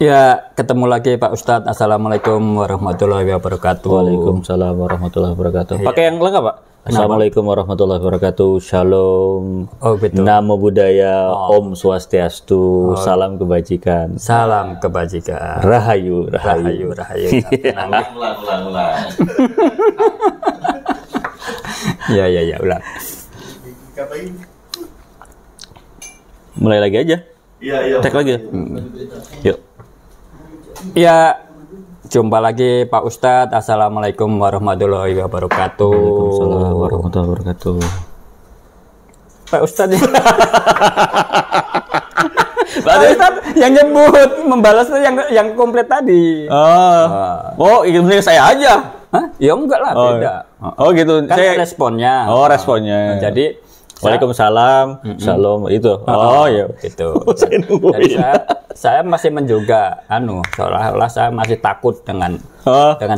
Ya, ketemu lagi Pak Ustadz. Assalamualaikum warahmatullahi wabarakatuh. Waalaikumsalam warahmatullahi wabarakatuh. Pakai yang lengkap, Pak? Assalamualaikum warahmatullahi wabarakatuh. Shalom. Oh, betul. Namo Buddhaya. Om Swastiastu. Salam kebajikan. Salam kebajikan. Rahayu, Rahayu, rahayu. Ulang. Ya, ulang. Mulai lagi aja. Iya. Cek lagi. Yuk. Ya, jumpa lagi Pak Ustadz. Assalamualaikum warahmatullahi wabarakatuh. Waalaikumsalam warahmatullahi wabarakatuh. Pak Ustadz. Pak Ustadz yang nyebut membalas yang komplit tadi. Oh, ini saya aja. Hah? Ya enggak lah, beda. Oh, gitu. Kan Saya responnya. Oh, responnya. Jadi Waalaikumsalam, Shalom itu. Oh, ya gitu. Saya Jadi nungguin. saya masih menjaga seolah-olah saya masih takut dengan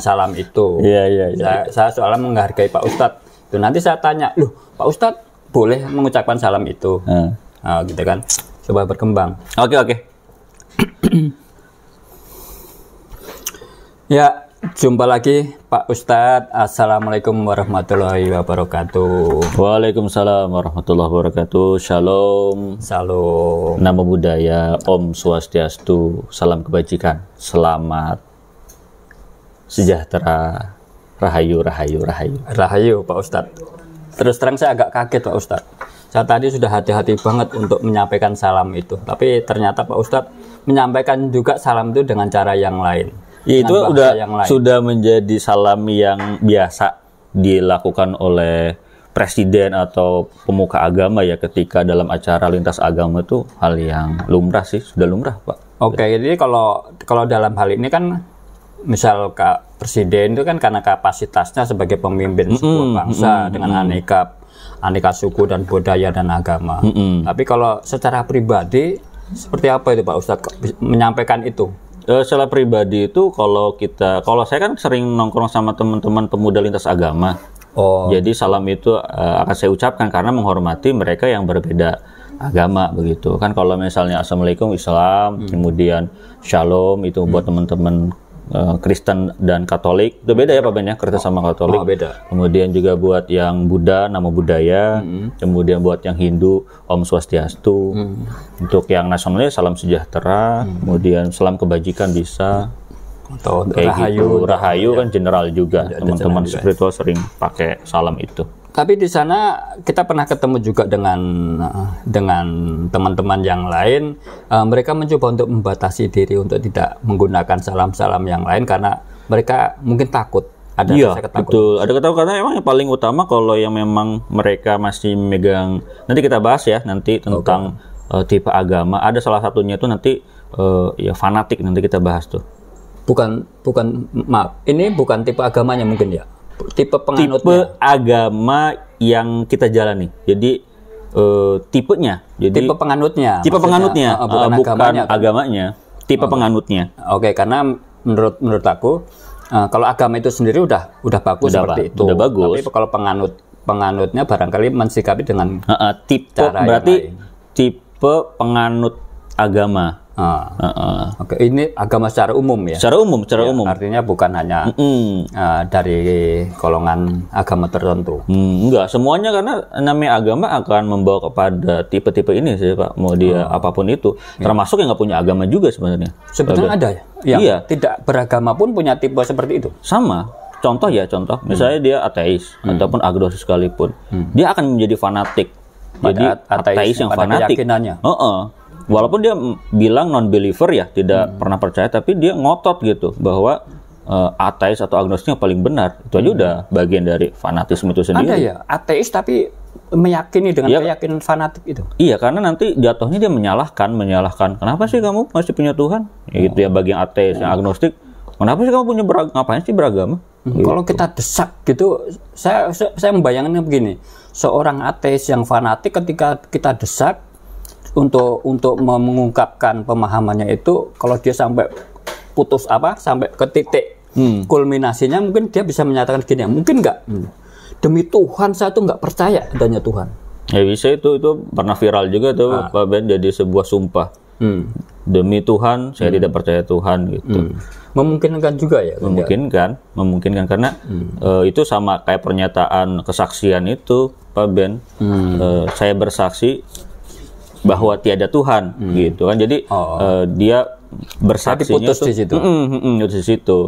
salam itu. Iya. Saya soalnya menghargai Pak Ustadz. Tuh nanti saya tanya, "Loh, Pak Ustadz boleh mengucapkan salam itu?" Nah, gitu kan. Coba berkembang. Oke. Ya, jumpa lagi Pak Ustadz. Assalamualaikum warahmatullahi wabarakatuh. Waalaikumsalam warahmatullahi wabarakatuh. Shalom. Salam. Namo Buddhaya. Om Swastiastu. Salam kebajikan. Selamat sejahtera. Rahayu. Rahayu Pak Ustadz. Terus terang saya agak kaget Pak Ustadz. Saya tadi sudah hati-hati banget untuk menyampaikan salam itu. Tapi ternyata Pak Ustadz menyampaikan juga salam itu dengan cara yang lain. Ya, itu sudah menjadi salam yang biasa dilakukan oleh presiden atau pemuka agama ya ketika dalam acara lintas agama itu hal yang lumrah sih, sudah lumrah Pak. Oke, jadi kalau dalam hal ini kan misal presiden itu kan karena kapasitasnya sebagai pemimpin sebuah bangsa dengan aneka suku dan budaya dan agama. Tapi kalau secara pribadi seperti apa itu Pak Ustadz menyampaikan itu? Secara pribadi itu kalau saya kan sering nongkrong sama teman-teman pemuda lintas agama. Jadi salam itu akan saya ucapkan karena menghormati mereka yang berbeda agama begitu. Kan kalau misalnya Assalamualaikum Islam, kemudian Shalom itu buat teman-teman Kristen dan Katolik itu beda ya Pak Ben ya, Kristen sama Katolik. Beda. Kemudian juga buat yang Buddha Namo Buddhaya, kemudian buat yang Hindu Om Swastiastu. Untuk yang nasionalnya salam sejahtera, kemudian salam kebajikan bisa. Atau Kayak Rahayu kan general juga. Teman-teman spiritual sering pakai salam itu. Tapi di sana kita pernah ketemu juga dengan teman-teman yang lain. Mereka mencoba untuk membatasi diri untuk tidak menggunakan salam-salam yang lain karena mereka mungkin takut. Ada rasa ketakutan. Betul. Ada ketakutan karena memang yang paling utama kalau yang memang mereka masih memegang. Nanti kita bahas ya nanti tentang tipe agama. Ada salah satunya itu nanti ya fanatik, nanti kita bahas tuh. Maaf, ini bukan tipe agamanya mungkin ya. Tipe penganutnya. Tipe agama yang kita jalani. Jadi tipenya. Jadi tipe penganutnya. Tipe penganutnya, bukan agamanya. Tipe penganutnya. Oke, karena menurut aku kalau agama itu sendiri udah bagus seperti itu. Udah bagus. Tapi kalau penganutnya barangkali mensikapi dengan tipe cara berarti tipe penganut agama. Oke, ini agama secara umum ya. Secara umum. Artinya bukan hanya dari golongan agama tertentu. Enggak, semuanya karena namanya agama akan membawa kepada tipe-tipe ini sih Pak. Mau dia apapun itu, termasuk yang nggak punya agama juga sebenarnya. Sebetulnya ada ya. Yang tidak beragama pun punya tipe seperti itu. Sama. Contoh, misalnya dia ateis ataupun agnostik sekalipun, dia akan menjadi fanatik. Jadi ateis yang fanatik. Walaupun dia bilang non-believer ya, tidak pernah percaya, tapi dia ngotot gitu bahwa ateis atau agnostik yang paling benar. Itu aja udah bagian dari fanatisme itu sendiri. Ada ya, ateis tapi meyakini dengan keyakinan fanatik itu. Iya, karena nanti jatuhnya dia menyalahkan. Kenapa sih kamu masih punya Tuhan? Ya gitu ya, bagi yang ateis, yang agnostik. Kenapa sih kamu punya ngapain sih beragama? Gitu. Kalau kita desak gitu, saya membayangkan begini. Seorang ateis yang fanatik ketika kita desak untuk mengungkapkan pemahamannya itu, kalau dia sampai sampai ke titik kulminasinya, mungkin dia bisa menyatakan gini, mungkin nggak, demi Tuhan saya tuh nggak percaya adanya Tuhan. Ya bisa, itu pernah viral juga tuh Pak Ben, jadi sebuah sumpah. demi Tuhan saya tidak percaya Tuhan gitu. Memungkinkan juga ya? Memungkinkan karena itu sama kayak pernyataan kesaksian itu, Pak Ben. Saya bersaksi bahwa tiada Tuhan, gitu kan. Jadi dia bersaksinya putus di situ. Putus di situ.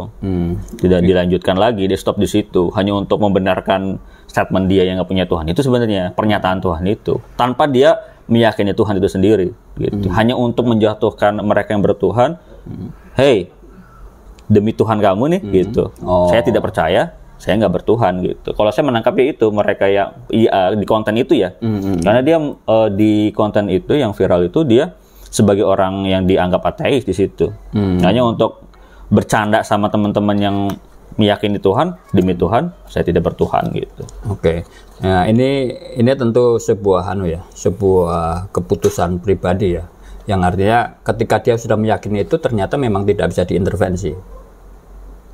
Tidak dilanjutkan lagi, dia stop di situ. Hanya untuk membenarkan statement dia yang nggak punya Tuhan. Itu sebenarnya pernyataan Tuhan itu. Tanpa dia meyakini Tuhan itu sendiri, gitu. Hanya untuk menjatuhkan mereka yang bertuhan. Hey, demi Tuhan kamu nih, gitu. Saya tidak percaya, saya nggak bertuhan, gitu. Kalau saya menangkapnya itu mereka yang di konten itu ya, karena dia di konten itu yang viral itu dia sebagai orang yang dianggap ateis di situ, hanya untuk bercanda sama teman-teman yang meyakini Tuhan, demi Tuhan saya tidak bertuhan, gitu. Oke. Nah, ini tentu sebuah sebuah keputusan pribadi ya, yang artinya ketika dia sudah meyakini itu ternyata memang tidak bisa diintervensi.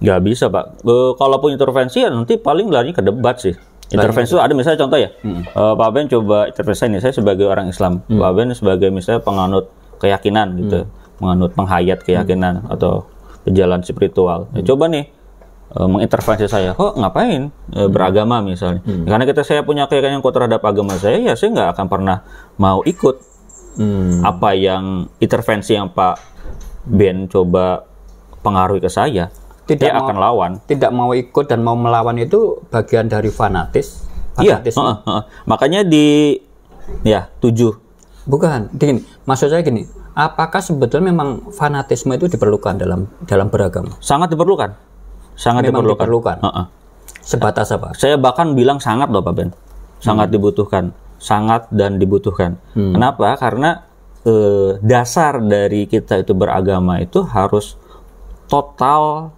Nggak bisa, Pak. Kalaupun intervensi ya nanti paling lari ke debat sih. Intervensi ada misalnya contoh ya, Pak Ben coba intervensi ini, saya sebagai orang Islam, Pak Ben sebagai misalnya penganut keyakinan gitu, penganut penghayat keyakinan atau pejalan spiritual. Coba nih mengintervensi saya, kok ngapain beragama misalnya? Karena saya punya keyakinan yang kuat terhadap agama saya, ya saya nggak akan pernah mau ikut apa yang intervensi yang Pak Ben coba pengaruhi ke saya. Dia akan lawan. Tidak mau ikut dan mau melawan itu bagian dari fanatis. Iya, makanya 7. Bukan, maksud saya gini, apakah sebetulnya memang fanatisme itu diperlukan dalam beragama? Sangat diperlukan. Diperlukan. Sebatas apa? Saya bahkan bilang sangat loh, Pak Ben. Sangat dibutuhkan. Sangat dan dibutuhkan. Kenapa? Karena dasar dari kita itu beragama itu harus total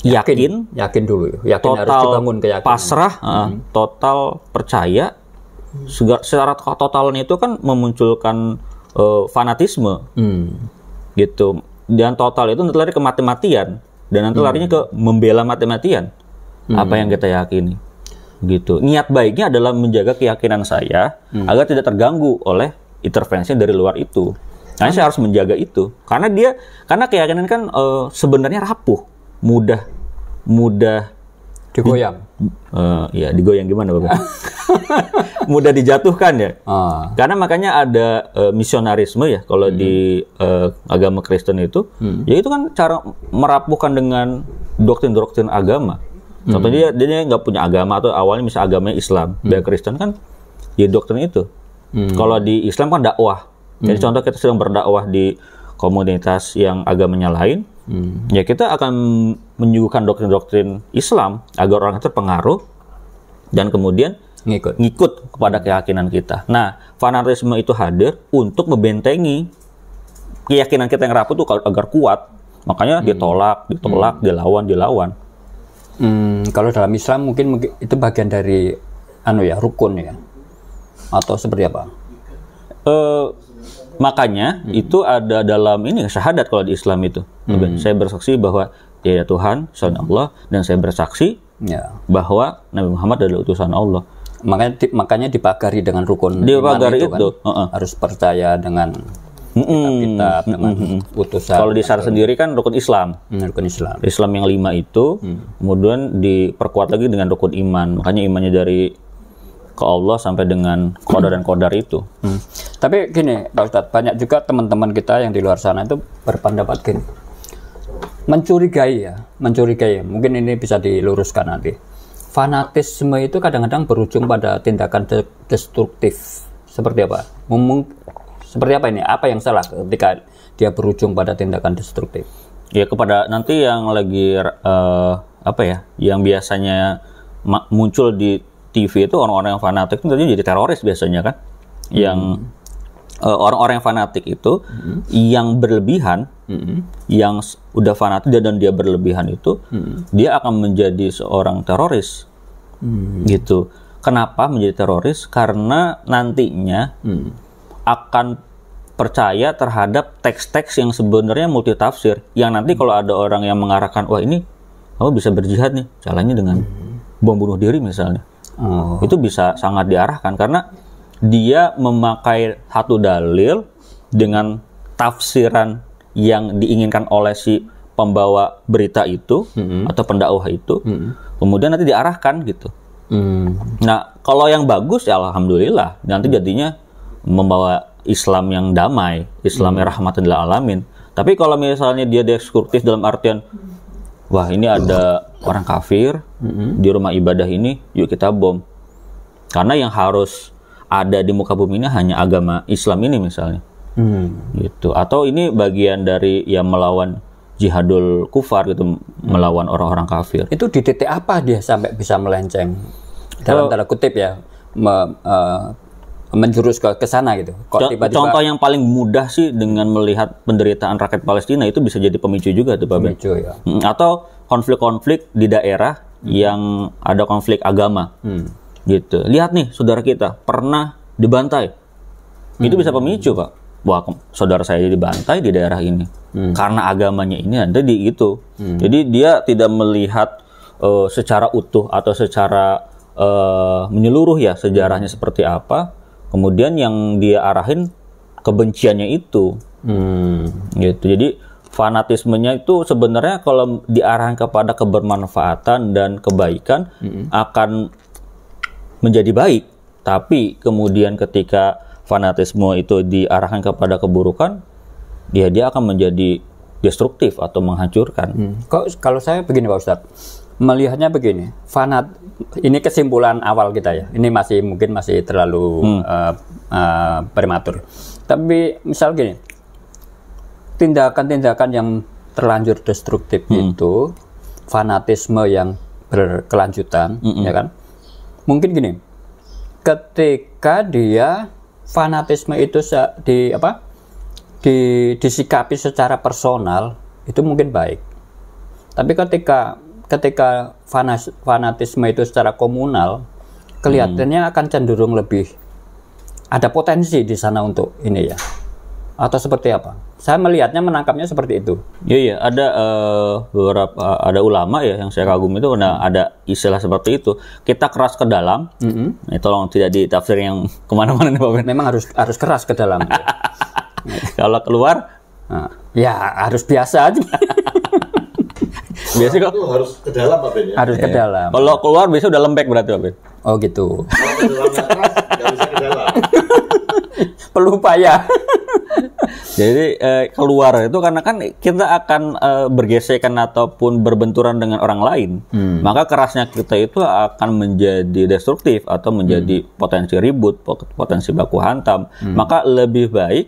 yakin dulu. Yakin total harus dibangun keyakinan. Pasrah, total percaya. Secara totalnya itu kan memunculkan fanatisme, gitu. Dan total itu nanti lari ke mati-matian, dan nanti larinya ke membela mati-matian apa yang kita yakini, gitu. Niat baiknya adalah menjaga keyakinan saya agar tidak terganggu oleh intervensi dari luar itu. Nah, saya harus menjaga itu karena keyakinan kan sebenarnya rapuh, mudah digoyang. Ya digoyang gimana, Bapak? Mudah dijatuhkan ya. Karena makanya ada misionarisme ya kalau di agama Kristen itu, ya itu kan cara merapuhkan dengan doktrin-doktrin agama. Contohnya dia nggak punya agama atau awalnya misalnya agamanya Islam, dan Kristen kan ya doktrin itu. Kalau di Islam kan dakwah. Jadi contoh kita sedang berdakwah di komunitas yang agamanya lain, ya kita akan menyuguhkan doktrin-doktrin Islam agar orang terpengaruh dan kemudian ngikut kepada keyakinan kita. Nah, fanatisme itu hadir untuk membentengi keyakinan kita yang rapuh itu agar kuat. Makanya ditolak, dilawan. Kalau dalam Islam mungkin itu bagian dari rukun ya, atau seperti apa? Makanya itu ada dalam syahadat kalau di Islam itu. Saya bersaksi bahwa dia Tuhan, selain Allah, dan saya bersaksi bahwa Nabi Muhammad adalah utusan Allah. Makanya dipagari dengan rukun iman itu kan? Harus percaya dengan kitab-kitab, dengan utusan. Kalau di Syar sendiri kan rukun Islam. Rukun Islam. Islam yang 5 itu, kemudian diperkuat lagi dengan rukun iman. Makanya imannya dari ke Allah sampai dengan qadar dan qadar itu. Tapi gini, Pak Ustadz, banyak juga teman-teman kita yang di luar sana itu berpendapat gini, mencurigai. Mungkin ini bisa diluruskan nanti. Fanatisme itu kadang-kadang berujung pada tindakan destruktif. Seperti apa? Seperti apa ini? Apa yang salah ketika dia berujung pada tindakan destruktif? Ya kepada nanti yang lagi yang biasanya muncul di TV itu orang-orang yang fanatik itu jadi teroris biasanya kan. Yang orang-orang yang fanatik itu yang berlebihan, yang udah fanatik dan dia berlebihan itu, dia akan menjadi seorang teroris. Gitu. Kenapa menjadi teroris? Karena nantinya akan percaya terhadap teks-teks yang sebenarnya multitafsir. Yang nanti kalau ada orang yang mengarahkan, wah ini kamu bisa berjihad nih, caranya dengan bom bunuh diri misalnya. Itu bisa sangat diarahkan karena dia memakai satu dalil dengan tafsiran yang diinginkan oleh si pembawa berita itu atau pendakwah itu, kemudian nanti diarahkan gitu. Nah, kalau yang bagus ya alhamdulillah, nanti jadinya membawa Islam yang damai, Islam yang rahmatan lil alamin. Tapi kalau misalnya dia destruktif dalam artian, wah ini ada orang kafir di rumah ibadah ini, yuk kita bom. Karena yang harus ada di muka bumi ini hanya agama Islam ini misalnya. Gitu. Atau ini bagian dari yang melawan jihadul kufar gitu, melawan orang-orang kafir. Itu di titik apa dia sampai bisa melenceng dalam tanda kutip ya, menjurus ke sana gitu. Kok tiba-tiba... Contoh yang paling mudah sih dengan melihat penderitaan rakyat Palestina itu bisa jadi pemicu juga tuh Pak Ben. Pemicu ya. Atau konflik-konflik di daerah yang ada konflik agama. Gitu. Lihat nih saudara kita pernah dibantai. Itu bisa pemicu Pak. Wah, saudara saya dibantai di daerah ini karena agamanya ini ada di itu. Jadi dia tidak melihat secara utuh atau secara menyeluruh ya sejarahnya seperti apa. Kemudian yang dia arahin kebenciannya itu. Gitu. Jadi fanatismenya itu sebenarnya kalau diarahkan kepada kebermanfaatan dan kebaikan akan menjadi baik. Tapi kemudian ketika fanatisme itu diarahkan kepada keburukan, dia akan menjadi destruktif atau menghancurkan. Kalau saya begini Pak Ustadz, melihatnya begini, ini kesimpulan awal kita ya, ini mungkin masih terlalu prematur. Tapi misal gini, tindakan-tindakan yang terlanjur destruktif itu, fanatisme yang berkelanjutan, ya kan? Mungkin gini, ketika dia fanatisme itu disikapi secara personal itu mungkin baik. Tapi ketika fanatisme itu secara komunal, kelihatannya akan cenderung lebih ada potensi di sana untuk ini ya. Atau seperti apa? Saya melihatnya, menangkapnya seperti itu. Iya, ada beberapa ulama ya yang saya kagum itu ada istilah seperti itu. Kita keras ke dalam, tolong tidak ditafsir yang kemana-mana nih Pak Ben. Memang harus keras ke dalam. Kalau keluar, ya harus biasa aja. Biasanya itu harus ke dalam Pak Ben ya. Harus ke dalam. Kalau keluar biasanya udah lembek berarti Pak Ben. Oh gitu. Kalau ke dalamnya keras, nggak bisa ke dalam. Perlu upaya. Jadi keluar itu karena kan kita akan bergesekan ataupun berbenturan dengan orang lain. Maka kerasnya kita itu akan menjadi destruktif atau menjadi potensi ribut, potensi baku hantam. Maka lebih baik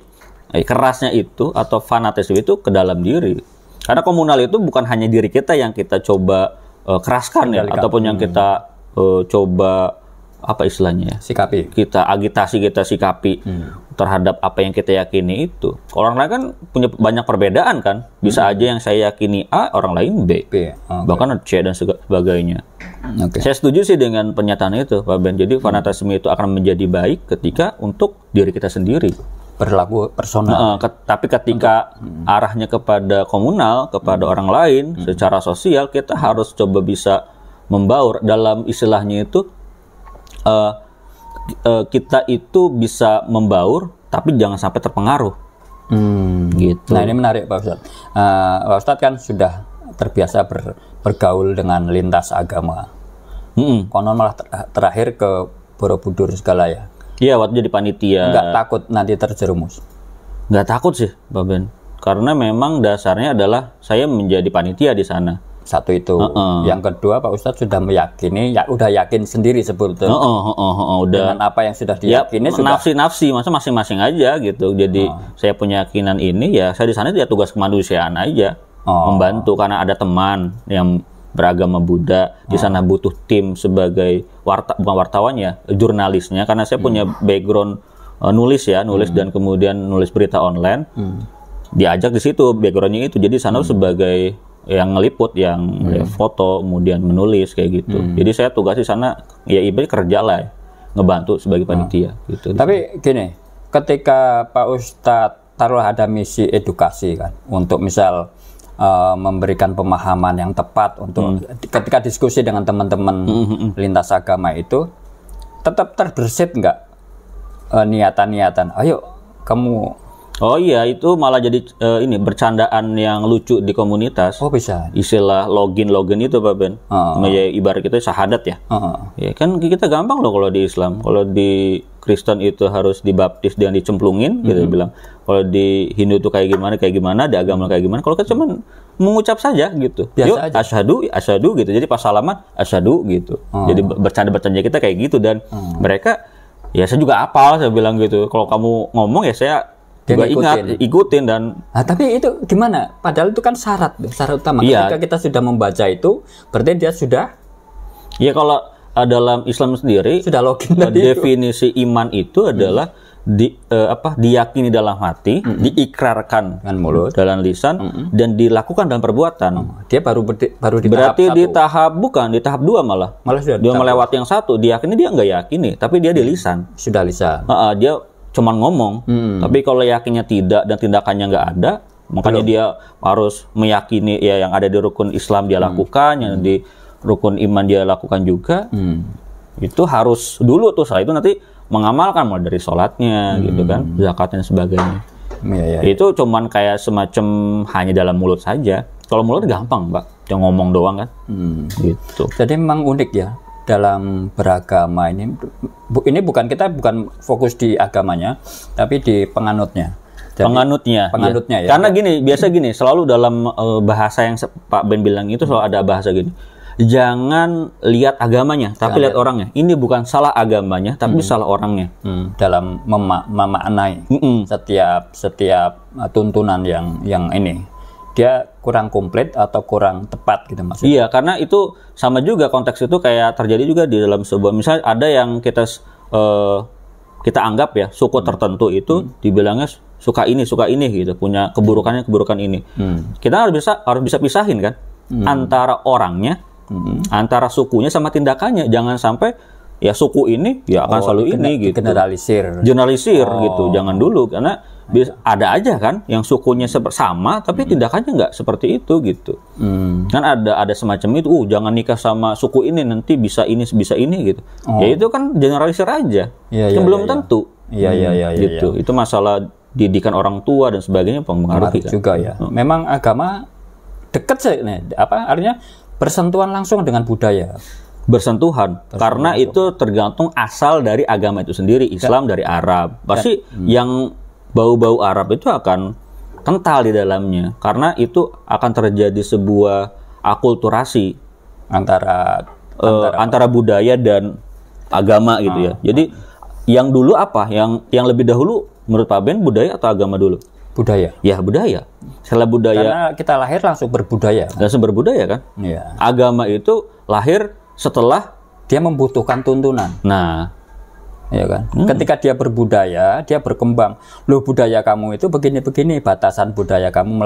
kerasnya itu atau fanatisme itu ke dalam diri. Karena komunal itu bukan hanya diri kita yang kita coba keraskan ya, ataupun yang kita coba apa istilahnya ya? Sikapi. Kita agitasi, kita sikapi terhadap apa yang kita yakini itu. Orang lain kan punya banyak perbedaan kan. Bisa aja yang saya yakini A, orang lain B. Bahkan C dan sebagainya. Saya setuju sih dengan pernyataan itu, Pak Ben. Jadi fanatisme itu akan menjadi baik ketika untuk diri kita sendiri. Berlaku personal. Tapi ketika arahnya kepada komunal, kepada orang lain, secara sosial, kita harus coba bisa membaur. Dalam istilahnya itu, kita itu bisa membaur tapi jangan sampai terpengaruh. Gitu. Nah ini menarik Pak Ustadz. Pak Ustadz kan sudah terbiasa bergaul dengan lintas agama. Konon malah terakhir ke Borobudur segala ya. Iya, waktu jadi panitia. Nggak takut nanti terjerumus? Nggak takut sih Pak Ben, karena memang dasarnya adalah saya menjadi panitia di sana. Satu itu. Yang kedua Pak Ustadz sudah meyakini, udah yakin sendiri sebetulnya. Udah. Dengan apa yang sudah diyakini sudah. Nafsi, masa masing-masing aja gitu. Jadi saya punya keyakinan ini ya, saya di sana ya tugas kemanusiaan aja, membantu karena ada teman yang beragama Buddha di sana butuh tim sebagai bukan wartawan ya, jurnalisnya karena saya punya background nulis dan kemudian nulis berita online. Diajak di situ backgroundnya itu, jadi sana sebagai yang ngeliput, yang foto, kemudian menulis kayak gitu. Jadi saya tugas di sana ya ibaratnya kerja lah, ngebantu sebagai panitia gitu. Tapi gini, ketika Pak Ustadz taruh ada misi edukasi kan, untuk misal memberikan pemahaman yang tepat untuk ketika diskusi dengan teman-teman lintas agama itu, tetap terbersit nggak niatan-niatan? Ayo kamu Oh iya, itu malah jadi ini bercandaan yang lucu di komunitas. Oh bisa. Istilah login itu Pak Ben. Ya, ibarat kita syahadat ya. Ya kan kita gampang loh kalau di Islam. Kalau di Kristen itu harus dibaptis dan dicemplungin gitu bilang. Kalau di Hindu itu kayak gimana, di agama kayak gimana. Kalau kita cuma mengucap saja gitu. Biasa aja. Asyhadu gitu. Jadi pas salaman asyhadu gitu. Jadi bercanda kita kayak gitu dan mereka ya saya juga hafal, saya bilang gitu. Kalau kamu ngomong ya saya juga ikutin dan tapi itu gimana? Padahal itu kan syarat utama. Ketika kita sudah membaca itu, berarti dia sudah. Ya kalau dalam Islam sendiri sudah login definisi iman itu adalah diyakini dalam hati, diikrarkan dengan mulut, dalam lisan, dan dilakukan dalam perbuatan. Dia baru di berarti tahap di tahap 2 malah sudah dia melewati yang 1. Diyakini dia nggak yakini, tapi dia di lisan. Sudah lisan. Dia cuman ngomong, tapi kalau yakinnya tidak dan tindakannya nggak ada, makanya dia harus meyakini ya yang ada di rukun Islam dia lakukan, yang di rukun iman dia lakukan juga. Itu harus dulu tuh, setelah itu nanti mengamalkan mulai dari sholatnya gitu kan, zakatnya dan sebagainya. Itu cuman kayak semacam hanya dalam mulut saja. Kalau mulut gampang Pak, yang ngomong doang kan. Gitu. Jadi memang unik ya dalam beragama ini bukan fokus di agamanya, tapi di penganutnya. Jadi, penganutnya ya. Karena biasa gini, selalu dalam bahasa yang Pak Ben bilang itu selalu ada bahasa gini. Jangan lihat agamanya, tapi lihat orangnya. Ini bukan salah agamanya, tapi salah orangnya. Dalam memaknai setiap tuntunan yang ini. Dia kurang komplit atau kurang tepat gitu maksudnya. Iya, karena itu sama juga konteks itu kayak terjadi juga di dalam sebuah, misalnya ada yang kita anggap ya suku tertentu itu dibilangnya suka ini gitu, punya keburukan ini. Kita harus bisa pisahin kan antara orangnya, antara sukunya sama tindakannya. Jangan sampai ya suku ini ya akan selalu ini gitu. Generalisir gitu. Jangan dulu, karena ada aja kan yang sukunya sama tapi tindakannya nggak seperti itu gitu. Kan ada semacam itu, jangan nikah sama suku ini nanti bisa ini gitu. Ya itu kan generalisir aja. Belum tentu. Gitu. Itu masalah didikan orang tua dan sebagainya mempengaruhi kan. Juga ya. Memang agama dekat sih, artinya bersentuhan langsung dengan budaya. Bersentuhan. Karena itu tergantung asal dari agama itu sendiri. Islam dari Arab. Pasti yang bau-bau Arab itu akan kental di dalamnya, karena itu akan terjadi sebuah akulturasi antara budaya dan agama gitu ya. Jadi yang dulu apa? Yang lebih dahulu menurut Pak Ben, budaya atau agama dulu? Budaya. Ya budaya. Setelah budaya. Karena kita lahir langsung berbudaya. Langsung berbudaya kan? Iya. Agama itu lahir setelah dia membutuhkan tuntunan. Nah. Ya kan? Ketika dia berbudaya, dia berkembang. Loh, budaya kamu itu begini-begini, batasan budaya kamu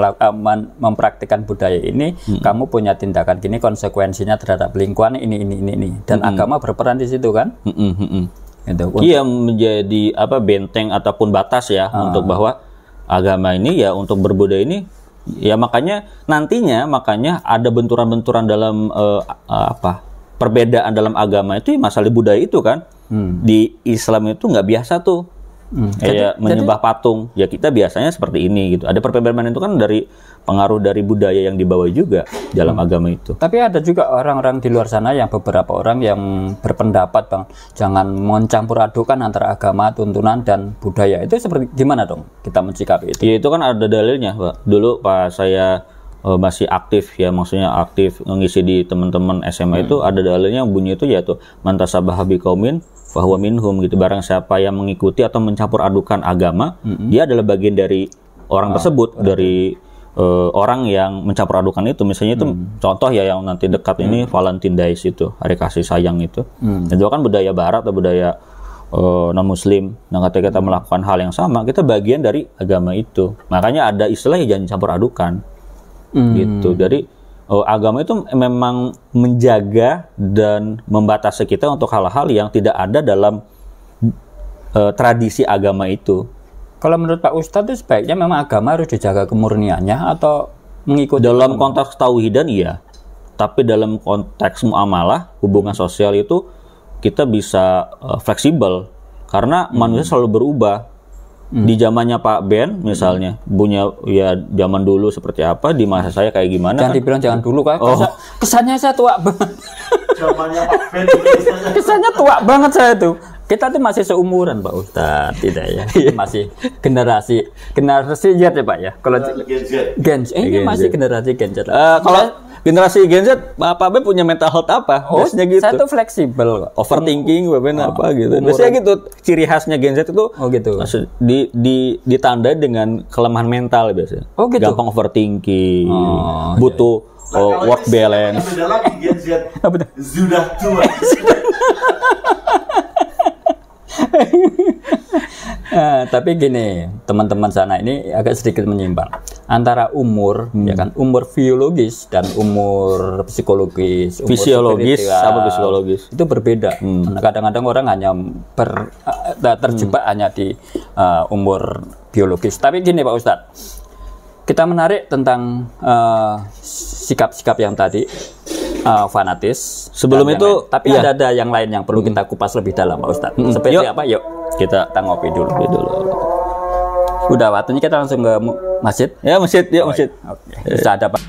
mempraktikkan budaya ini, kamu punya tindakan gini, konsekuensinya terhadap lingkungan ini. Dan agama berperan di situ kan? Gitu. Iya, menjadi benteng ataupun batas ya untuk bahwa agama ini ya untuk berbudaya ini ya, nantinya ada benturan-benturan dalam perbedaan dalam agama itu ya, masalah budaya itu kan. Di Islam itu nggak biasa tuh kayak menyembah patung. Ya kita biasanya seperti ini gitu. Ada perbedaan itu kan dari pengaruh dari budaya yang dibawa juga dalam agama itu. Tapi ada juga orang-orang di luar sana, yang beberapa orang yang berpendapat Bang, jangan mencampur adukan antara agama, tuntunan dan budaya. Itu seperti gimana dong kita mencikapi itu? Ya itu kan ada dalilnya Pak. Dulu pas saya masih aktif ya, maksudnya aktif ngisi di teman-teman SMA itu ada dalilnya bunyi itu yaitu mantasabaha biqaumin fahuwa minhum gitu. Barang siapa yang mengikuti atau mencampur adukan agama, dia adalah bagian dari orang tersebut, dari orang yang mencampur adukan itu. Misalnya itu contoh ya yang nanti dekat ini Valentine Days itu, hari kasih sayang itu. Itu kan budaya barat atau budaya non-muslim. Nah ketika kita melakukan hal yang sama, kita bagian dari agama itu. Makanya ada istilah jangan campur adukan. Gitu. Jadi agama itu memang menjaga dan membatasi kita untuk hal-hal yang tidak ada dalam tradisi agama itu. Kalau menurut Pak Ustadz itu sebaiknya memang agama harus dijaga kemurniannya atau mengikuti dalam konteks tauhidan iya, tapi dalam konteks muamalah, hubungan sosial itu kita bisa fleksibel karena manusia selalu berubah. Di zamannya Pak Ben misalnya, punya ya zaman dulu seperti apa, di masa saya kayak gimana? Jangan Kan? dibilang jangan dulu Kak. Kesannya saya tua banget. Zamannya Pak Ben itu istilahnya. Kesannya tua banget saya tuh. Kita tuh masih seumuran Pak Ustadz, tidak ya? Masih generasi Z ya Pak ya. Kalau Gen Z, ini masih generasi Gen Z. Kalau generasi Gen Z, Pak Ben punya mental health apa? Biasanya gitu. Saya tuh fleksibel kok. Overthinking, apa gitu. Biasanya gitu. Ciri khasnya Gen Z itu gitu. Ditandai dengan kelemahan mental biasanya. Gitu. Gampang overthinking, butuh work balance. Beda lagi Gen Z. Sudah tua. Tapi gini, teman-teman sana ini agak sedikit menyimpang antara umur, ya kan, umur biologis dan umur psikologis, umur Fisiologis spiritual. sama psikologis Itu berbeda. Kadang-kadang orang hanya terjebak hanya di umur biologis. Tapi gini Pak Ustadz, kita menarik tentang sikap-sikap yang tadi. Fanatis. Sebelum itu, tapi ada yang lain yang perlu kita kupas lebih dalam, Pak Ustadz. Seperti apa? Yuk, kita ngopi dulu. Udah waktunya kita langsung ke masjid. Ya, masjid, yuk masjid. Oke. Bisa ada Pak.